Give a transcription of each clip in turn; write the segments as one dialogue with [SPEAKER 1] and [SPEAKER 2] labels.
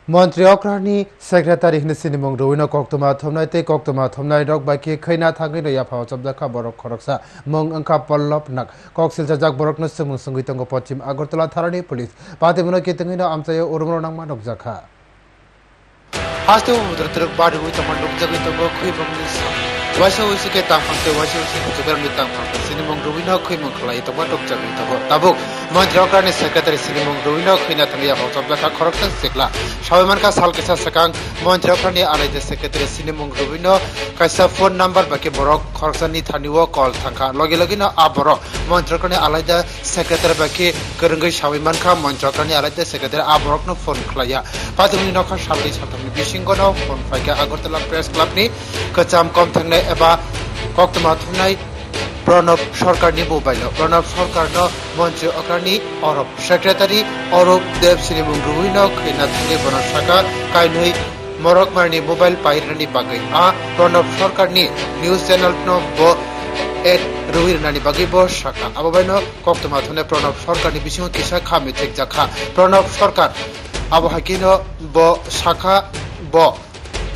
[SPEAKER 1] মন্ত্রী অক্রানি secretary হিনসিনি Mong রুইনো কক্তমা থমনাইতে কক্তমা থমনাই rock বাইকে খৈনা থাগনি রয়া ফাও চবজাখা বরক খরকসা মং अंखा पल्लभ नाक कक्सिल जाक बरक न सुमुं संगीतंग पश्चिम আগরতলা थारानि पुलिस पातेमुनो केतंगिनो आमचायो उरुमरो नांमा नकजाखा
[SPEAKER 2] हास्ते उमुद्र तरक बाड़ी हुई तमन लोग जगह तो वो कोई बंगली सा वैसे वैसे के तांफंगते वैसे वैसे के जुगर में तांफंगते सिनेमंग रुविना कोई मंगला ये तो वो लोग जगह तो वो तबो मंत्री अक्रानी सेक्रेटरी सिनेमंग रुविना कोई ना तंगिया हो सब जगह खरकसन सिकला शावमान का साल के साथ सकांग मंत्री अक्रानी आले जे सेक्रेटरी सिनेमंग रुविना कैसा फोन नंबर बाकी बरक खरकसनी थानिवो कॉल थांका लगे लगे ना आ बरक मंत्री अक्रानी आले जे सेक्रेटरी बाकी करंगई शावमान का मंत्री अक्रानी आले जे सेक्रेटरी आ बरक न phone खलाया पादुनी नखा Shawli छातमनि बिशिंगनो phone फाइका Agartala press ক্লাবনি कचाम कम थांनाय एबा कक्तमा थुनाय प्रणब सरकारनि मोबाइल प्रणब सरकारनो मंत्री अक्रानी अरब सेक्रेटारी अरब देव सिनेमंग रुविनो खैना थांनाय बनसाका काइनै मरकमारनि मोबाइल पाइरनि बागै आ प्रणब सरकारनि न्यूज चैनल नो बो एट रुहिरनानि बागै बो साका आबाबायनो कक्तमा थुनाय प्रणब सरकारनि बिसिङाव किसा खामे थेक जाखा प्रणब सरकार आबहाकिनो बो साका बो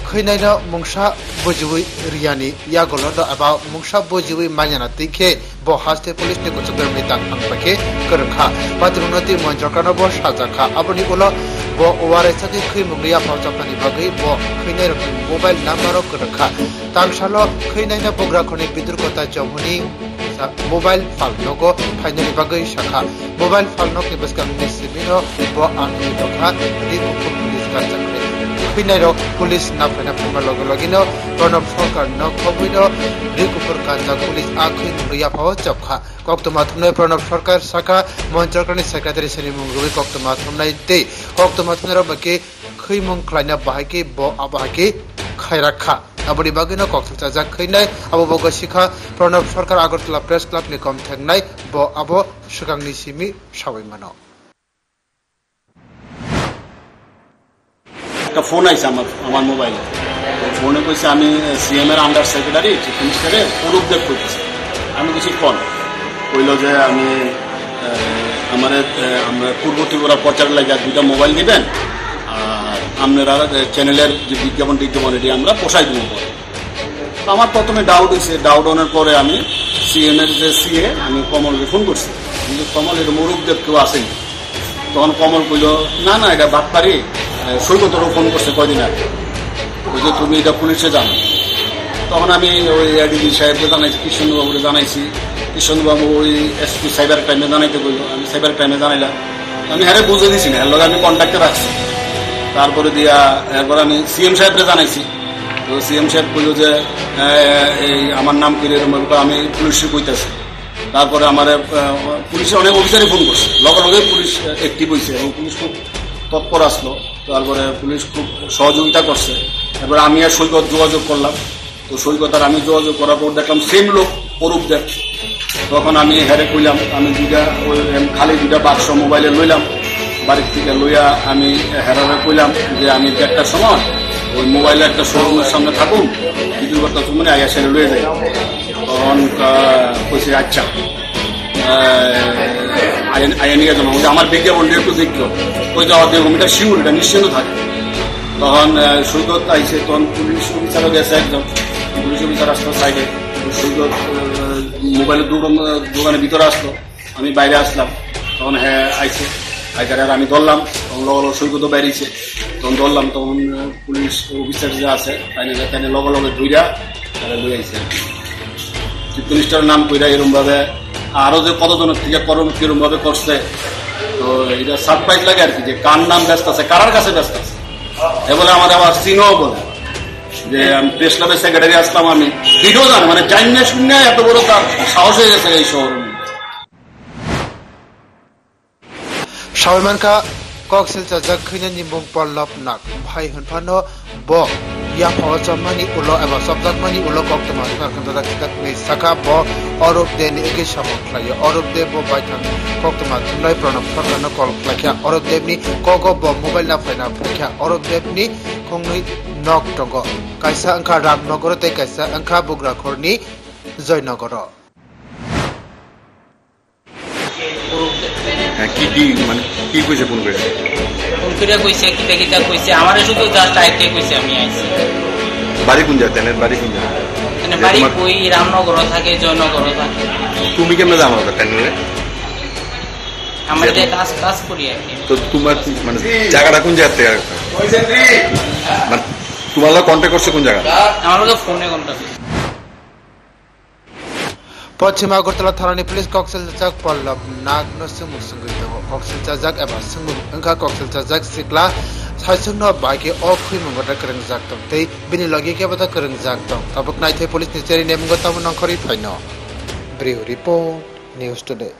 [SPEAKER 2] खैनायनो मुंसा बोजुई रियानि या गलद एबा मुंसा बोजुई मान्याना तिखे बो हास्ते पुलिस नि कुचगर में तांग पाके करखा पात्रुनति मंत्रकानो बो साजाखा आबनि उलो बो ओआरएस के खै मुंगलिया फावचापानि बागै बो खैनाय मोबाइल नम्बर करखा तांसालो खैनायना बग्राखनि बिदुरकता जमुनि मोबाइल फालनोगो फाइनली बागै शाखा मोबाइल फालनो के बसकामनि सिबिनो बो आनि दखा दि पुलिस का चक्रे पिनाइरो पुलिस नाफाइना फुमा लगे लगेनो प्रणब सरकार न खबिनो रिकुफर काजा पुलिस आखै रुया फाव चपखा कक्तमा थुमनाय प्रणब सरकार शाखा मंत्रकनि सेक्रेटारी सिनेमंग रुइ कक्तमा थुमनाय ते कक्तमा थुमनाय बाके खैमंग खलाइना बाहायके ब आबाहाके खैराखा आबनि बागैनो कक्सल जा खैनाय आबो बगो शिखा प्रणब सरकार আগরতলা प्रेस क्लब नि कम थेंनाय ब आबो सुगांनि सिमि सावैमानो
[SPEAKER 3] একটা ফোন আইছে আমার মোবাইলে ফোনে কইছে আমি সিএম এর আন্ডার সেক্রেটারি চিফ মিনিস্টারে অরূপদেব কইতেছি আমি কিছু ফোন কইল যে আমি আমরা পূর্ব ত্রিপুরা প্রচার লাগে দুইটা মোবাইল দিবেন আর আপনারা চ্যানেলের যে বিজ্ঞাপন এটি আমরা পোষাই দেবো তো আমার প্রথমে ডাউট হয়েছে ডাউট হওয়ার পরে আমি সিএম এর যে সিএ আমি কমলকে ফোন করছি কিন্তু কমল এরকম অরূপদেব কেউ আসেনি তখন কমল কইল না না এটা বাটপারি সৈকতরও ফোন করছে কয়দিন আগে ওই যে তুমি এটা পুলিশে জানো তখন আমি ওই এডিজি সাহেবকে জানাইছি কৃষ্ণবাবুকে জানাইছি কৃষ্ণবাবু ওই এসপি সাইবার ক্রাইমে জানাইতে বললো আমি সাইবার ক্রাইমে জানাইলাম আমি হ্যাঁ বুঝে দিছি না এর লগে আমি কন্ট্যাক্টে রাখছি তারপরে দিয়া এরপর আমি সিএম সাহেবকে জানাইছি তো সিএম সাহেব বললো যে এই আমার নাম করে আমি পুলিশে কইতেছি তারপরে আমার পুলিশে অনেক অফিসারই ফোন করছে লগে লগে পুলিশ অ্যাক্টিভ হয়েছে এবং পুলিশ খুব তৎপর আসলো তারপরে পুলিশ খুব সহযোগিতা করছে এবার আমি আর সৈকত যোগাযোগ করলাম তো সৈকত আর আমি যোগাযোগ করার পর দেখলাম সেম লোক অরূপদেব তখন আমি হেরে কইলাম আমি খালি দুইটা বাক্স মোবাইলে লইলাম বাড়ির থেকে লইয়া আমি হেরারে কইলাম যে আমি দেড়টার সময় ওই মোবাইলে একটা শোরুমের সামনে থাকুন বিদ্যুৎ কথা মানে আইয়া সেরে লয়ে যাই তখন কইছি আচ্ছা আইয়া নিয়ে যাবো আমার বিজ্ঞাপন একটু দেখলো ওই যাওয়ার দেখো এটা শিউর এটা নিশ্চিন্ত থাকে তখন সৈকত আইসে তখন পুলিশ অফিসারও গেছে একজন পুলিশ অফিসার আসলো সাইডে সৈকত মোবাইলের দোকানের ভিতরে আসলো আমি বাইরে আসলাম তখন হ্যাঁ আইসে আইসারে আর আমি ধরলাম তখন লগে সৈকতও বেরিয়েছে তখন ধরলাম তখন পুলিশ অফিসার যে আছে তাই লগে লগে ধুইরা তারা লই আইসে চিফ মিনিস্টারের নাম কইরা এরমভাবে আরো যে কতজনের থেকে কিরম ভাবে করছে তো এটা সারপ্রাইজ লাগে আর কি যে কার নাম ব্যস্ত আছে কারার কাছে ব্যস্ত আছে এ বলে আমাদের আবার সিনও বলে যে আমি প্রেস ক্লাবের সেক্রেটারি আসলাম আমি ভিডিও জানো মানে জানিয়ে শুনে এত বড় তার সাহস হয়ে গেছে এই শহরে
[SPEAKER 2] সালমানকা কক্সিল চাজাক খৈনা নিমং পল্লভ নাক ভাই হনফানো ব या फौजमानी उलो एबा सबजाकमानी उलो कक्तमा खाखंदा किताबनि साका ब अरब देनि एके समख्लायो अरब देव ब बाइथान कक्तमा थुनलाय प्रणब सरकारनो कल खाख्या अरब देवनि कगो ब मोबाइल ना फायना फाख्या अरब देवनि खंगै नक दङ कायसा अंखा रामनगर ते कायसा अंखा बुग्राखरनि जयनगर
[SPEAKER 3] কি মানে কি কইছে ফোন করে
[SPEAKER 4] ফোন করে কইছে কিতা কিতা কইছে আমারে শুধু জাস্ট আইতে কইছে আমি আইছি
[SPEAKER 5] বাড়ি কোন জায়গা তেনের বাড়ি কোন জায়গা
[SPEAKER 4] মানে বাড়ি কই রামনগর থাকে জয়নগর থাকে
[SPEAKER 5] তুমি কেমনে জানো তেনের
[SPEAKER 4] আমরা যে কাজ করি আর কি
[SPEAKER 5] তো তোমার মানে জায়গাটা কোন জায়গা থেকে মানে তোমার লগে কন্টাক্ট করছে কোন জায়গা
[SPEAKER 4] আমার লগে ফোনে কন্টাক্ট
[SPEAKER 2] पश्चिम अगरतला थानानि पुलिस कक्सेल जाक पल्लव नाग न सुमुक संगै दङ कक्सेल जाक एबा सुमुक अंखा कक्सेल जाक सिक्ला साइसंग बाइके अ खुइमंगटा करंग जाक दं तै बिनि लगे के बता करंग जाक दं तबक नाइथे पुलिस नि चेरि नेमंग तम नखरि फाइन ब्रिउ रिपोर्ट न्यूज टुडे